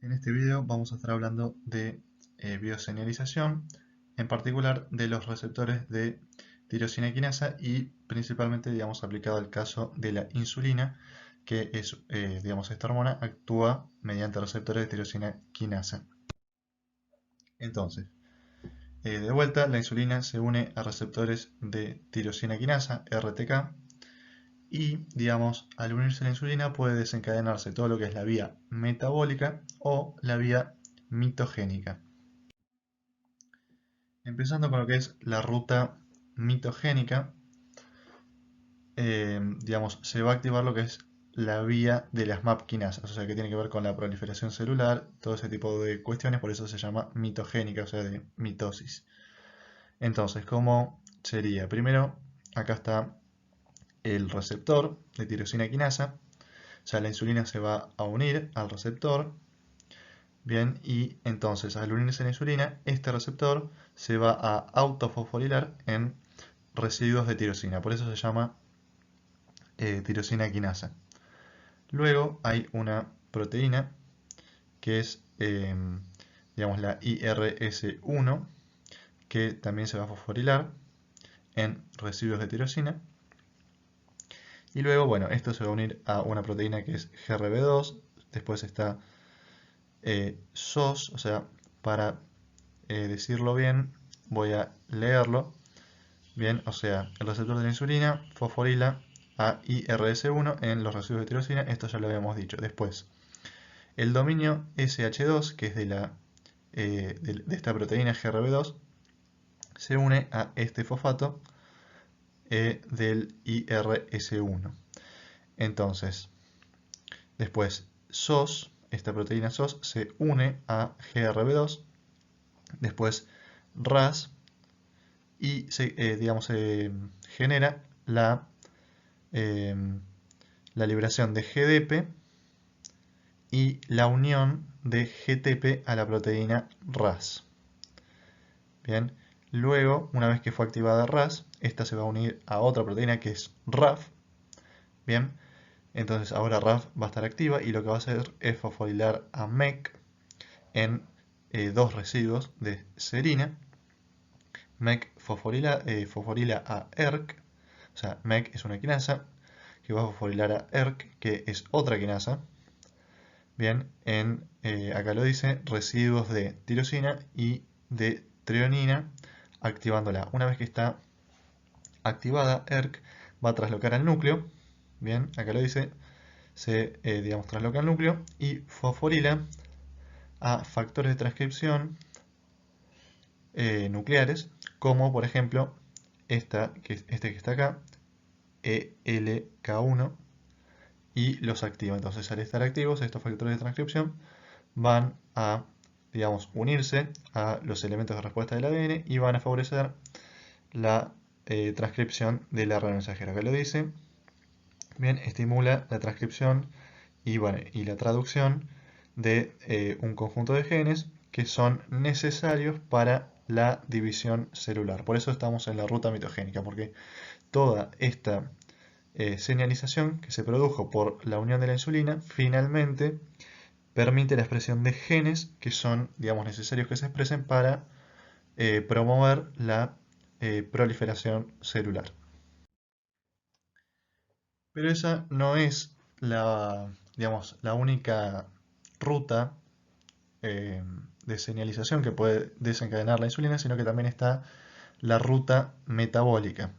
En este video vamos a estar hablando de bioseñalización, en particular de los receptores de tirosina quinasa y principalmente, digamos, aplicado al caso de la insulina, que es, digamos, esta hormona actúa mediante receptores de tirosina quinasa. Entonces, de vuelta, la insulina se une a receptores de tirosina quinasa, RTK, y, digamos, al unirse la insulina puede desencadenarse todo lo que es la vía metabólica o la vía mitogénica. Empezando con lo que es la ruta mitogénica, digamos, se va a activar lo que es la vía de las MAP quinasas, o sea, que tiene que ver con la proliferación celular, todo ese tipo de cuestiones, por eso se llama mitogénica, o sea, de mitosis. Entonces, ¿cómo sería? Primero, acá está el receptor de tirosina quinasa, o sea, la insulina se va a unir al receptor, bien, y entonces al unirse a la insulina, este receptor se va a autofosforilar en residuos de tirosina, por eso se llama tirosina quinasa. Luego hay una proteína que es, digamos, la IRS1, que también se va a fosforilar en residuos de tirosina. Y luego, bueno, esto se va a unir a una proteína que es GRB2, después está SOS, o sea, para decirlo bien, voy a leerlo. Bien, o sea, el receptor de la insulina fosforila a IRS1 en los residuos de tirosina, esto ya lo habíamos dicho. Después, el dominio SH2, que es de esta proteína GRB2, se une a este fosfato del IRS1. Entonces, después SOS, esta proteína SOS, se une a GRB2, después RAS, y digamos, se genera eh, la liberación de GDP y la unión de GTP a la proteína RAS. Bien, luego, una vez que fue activada RAS, esta se va a unir a otra proteína que es RAF. Bien, entonces ahora RAF va a estar activa y lo que va a hacer es fosforilar a MEC en dos residuos de serina. MEC fosforila a ERK, o sea, MEC es una quinasa que va a fosforilar a ERK, que es otra quinasa. Bien, acá lo dice, residuos de tirosina y de treonina, activándola. Una vez que está activada, ERK va a traslocar al núcleo. Bien, acá lo dice, se digamos, trasloca al núcleo y fosforila a factores de transcripción nucleares, como por ejemplo este que está acá, ELK1, y los activa. Entonces, al estar activos, estos factores de transcripción van a, digamos, unirse a los elementos de respuesta del ADN y van a favorecer la transcripción del RNA mensajero. Acá lo dice, bien, estimula la transcripción y, bueno, y la traducción de un conjunto de genes que son necesarios para la división celular. Por eso estamos en la ruta mitogénica, porque toda esta señalización que se produjo por la unión de la insulina finalmente permite la expresión de genes que son, digamos, necesarios que se expresen para promover la proliferación celular. Pero esa no es digamos, la única ruta eh, de señalización que puede desencadenar la insulina, sino que también está la ruta metabólica.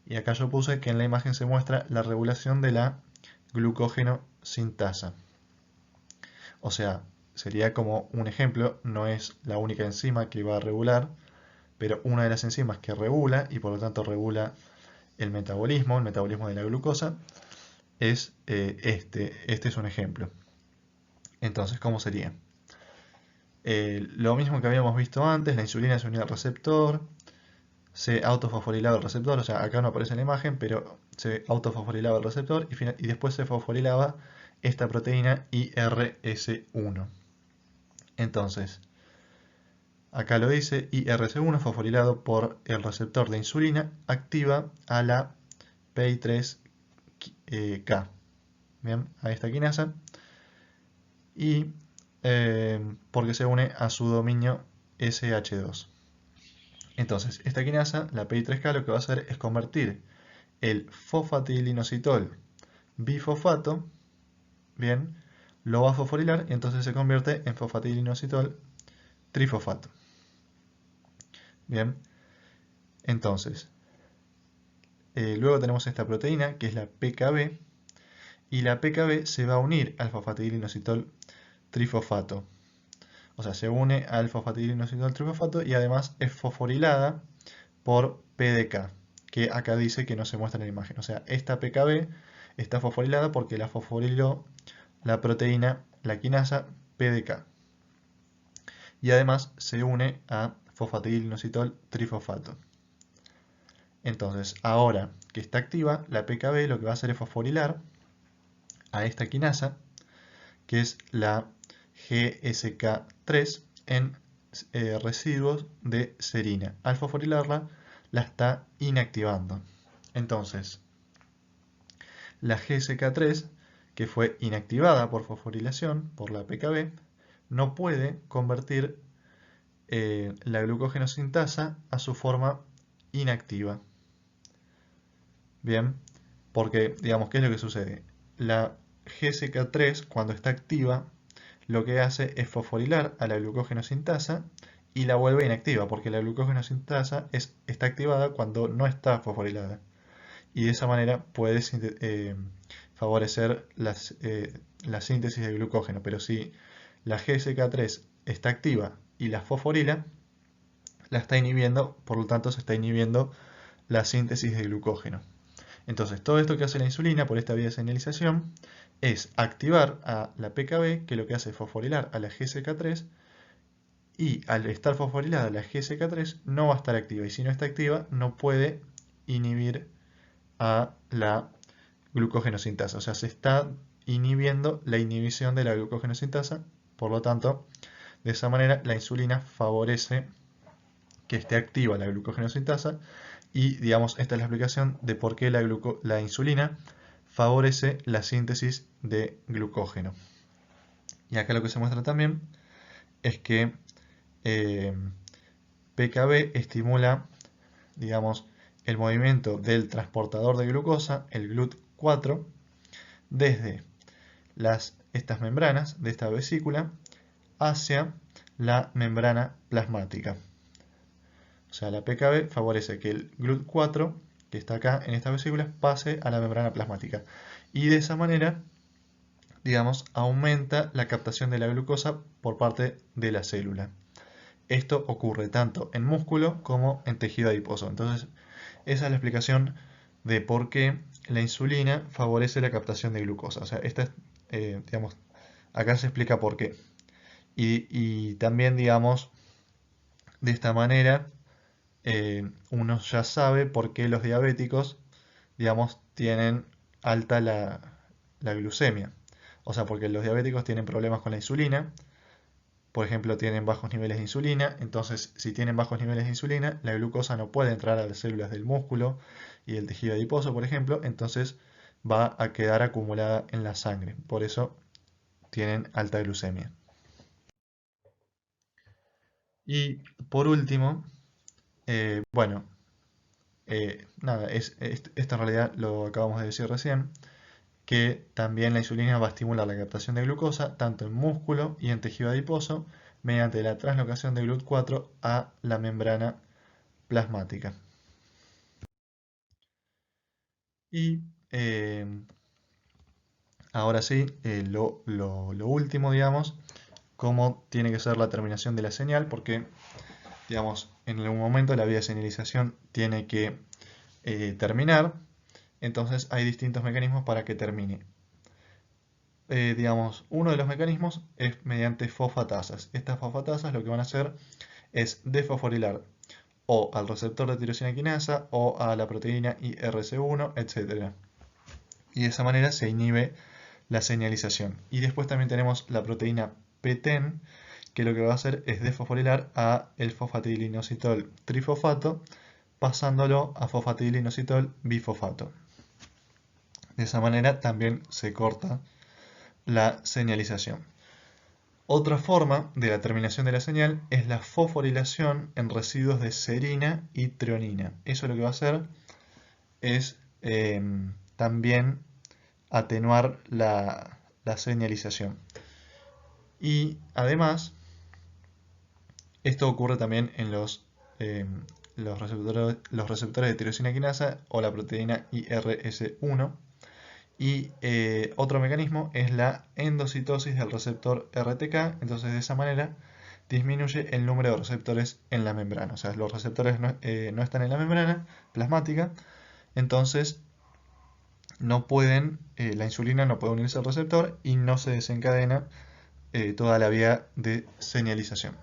Y acá yo puse que en la imagen se muestra la regulación de la glucógeno sintasa. O sea, sería como un ejemplo, no es la única enzima que va a regular, pero una de las enzimas que regula y por lo tanto regula el metabolismo de la glucosa, es este es un ejemplo. Entonces, ¿cómo sería? Lo mismo que habíamos visto antes, la insulina se unía al receptor, se autofosforilaba el receptor, o sea, acá no aparece en la imagen, pero se autofosforilaba el receptor y después se fosforilaba esta proteína IRS1. Entonces, acá lo dice, IRS1 fosforilado por el receptor de insulina activa a la PI3K, bien, a esta quinasa, y porque se une a su dominio SH2. Entonces, esta quinasa, la PI3K, lo que va a hacer es convertir el fosfatidilinositol bifosfato, bien, lo va a fosforilar y entonces se convierte en fosfatidilinositol trifosfato. Bien, entonces, luego tenemos esta proteína que es la PKB, y la PKB se va a unir al fosfatidilinositol trifosfato. O sea, se une al fosfatidilinositol trifosfato y además es fosforilada por PDK, que acá dice que no se muestra en la imagen. O sea, esta PKB está fosforilada porque la fosforiló la proteína, la quinasa PDK. Y además se une a fosfatidilinositol trifosfato. Entonces, ahora que está activa, la PKB lo que va a hacer es fosforilar a esta quinasa, que es la GSK3 en residuos de serina. Al fosforilarla, la está inactivando. Entonces, la GSK3, que fue inactivada por fosforilación, por la PKB, no puede convertir la glucógenosintasa a su forma inactiva. Bien, porque, digamos, ¿qué es lo que sucede? La GSK3, cuando está activa, lo que hace es fosforilar a la glucógenosintasa y la vuelve inactiva, porque la glucógenosintasa está activada cuando no está fosforilada. Y de esa manera puede favorecer la síntesis de glucógeno. Pero si la GSK3 está activa y la fosforila, la está inhibiendo, por lo tanto se está inhibiendo la síntesis de glucógeno. Entonces, todo esto que hace la insulina por esta vía de señalización es activar a la PKB, que lo que hace es fosforilar a la GSK3, y al estar fosforilada la GSK3 no va a estar activa, y si no está activa no puede inhibir a la glucógenosintasa. O sea, se está inhibiendo la inhibición de la glucógenosintasa, por lo tanto, de esa manera la insulina favorece que esté activa la glucógenosintasa. Y, digamos, esta es la explicación de por qué la insulina favorece la síntesis de glucógeno. Y acá lo que se muestra también es que PKB estimula, digamos, el movimiento del transportador de glucosa, el GLUT4, desde estas membranas de esta vesícula hacia la membrana plasmática. O sea, la PKB favorece que el GLUT4, que está acá en esta vesícula, pase a la membrana plasmática. Y de esa manera, digamos, aumenta la captación de la glucosa por parte de la célula. Esto ocurre tanto en músculo como en tejido adiposo. Entonces, esa es la explicación de por qué la insulina favorece la captación de glucosa. O sea, digamos, acá se explica por qué. Y también, digamos, de esta manera, uno ya sabe por qué los diabéticos, digamos, tienen alta la glucemia. O sea, porque los diabéticos tienen problemas con la insulina. Por ejemplo, tienen bajos niveles de insulina. Entonces, si tienen bajos niveles de insulina, la glucosa no puede entrar a las células del músculo y del tejido adiposo, por ejemplo. Entonces, va a quedar acumulada en la sangre. Por eso tienen alta glucemia. Y por último, bueno, nada, esto en realidad lo acabamos de decir recién, que también la insulina va a estimular la captación de glucosa tanto en músculo y en tejido adiposo mediante la translocación de GLUT4 a la membrana plasmática. Y ahora sí, lo último, digamos, cómo tiene que ser la terminación de la señal, porque, digamos, en algún momento la vía de señalización tiene que terminar, entonces hay distintos mecanismos para que termine. Digamos, uno de los mecanismos es mediante fosfatasas. Estas fosfatasas lo que van a hacer es desfosforilar o al receptor de tirosina quinasa o a la proteína IRC1, etc. Y de esa manera se inhibe la señalización. Y después también tenemos la proteína PTEN, que lo que va a hacer es desfosforilar a el fosfatidilinositol trifosfato, pasándolo a fosfatidilinositol bifosfato. De esa manera también se corta la señalización. Otra forma de la terminación de la señal es la fosforilación en residuos de serina y treonina. Eso lo que va a hacer es también atenuar la señalización. Y además, esto ocurre también en los receptores de tirosina quinasa o la proteína IRS1. Y otro mecanismo es la endocitosis del receptor RTK. Entonces, de esa manera disminuye el número de receptores en la membrana. O sea, los receptores no están en la membrana plasmática, entonces la insulina no puede unirse al receptor y no se desencadena toda la vía de señalización.